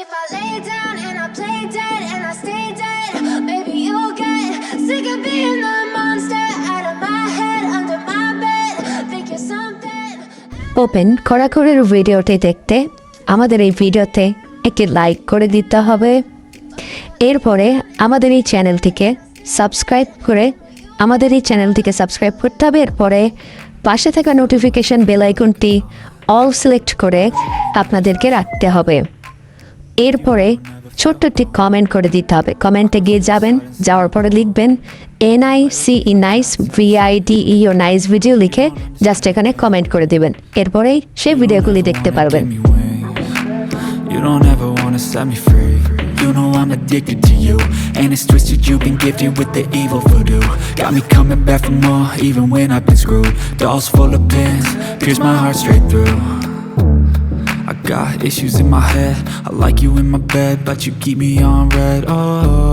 if I lay down and I play dead and I stay dead, maybe you'll get sick of being the monster out of my head, under my bed. Think you're something. Open খড়াখড়ির ভিডিওটি দেখতে আমাদের এই ভিডিওতে একটি like করে দিতে হবে। এরপরে আমাদের এই চ্যানেলটিকে সাবস্ক্রাইব করতে হবে। এরপরে পাশে থাকা নোটিফিকেশন বেল আইকনটি অল সিলেক্ট করে আপনাদেরকে রাখতে হবে। এরপরে ছোট্ট একটি কমেন্ট করে দিতে হবে। কমেন্টে গিয়ে যাওয়ার পরে লিখবেন NICE nice VIDEO nice video লিখে জাস্ট এখানে কমেন্ট করে দিবেন। এরপরেই সেই ভিডিওগুলি দেখতে পারবেন। You don't ever wanna set me free. You know I'm addicted to you, and it's twisted. You've been gifted with the evil voodoo. Got me coming back for more, even when I've been screwed. Dolls full of pins, pierce my heart straight through. I got issues in my head. I like you in my bed, but you keep me on red. Oh.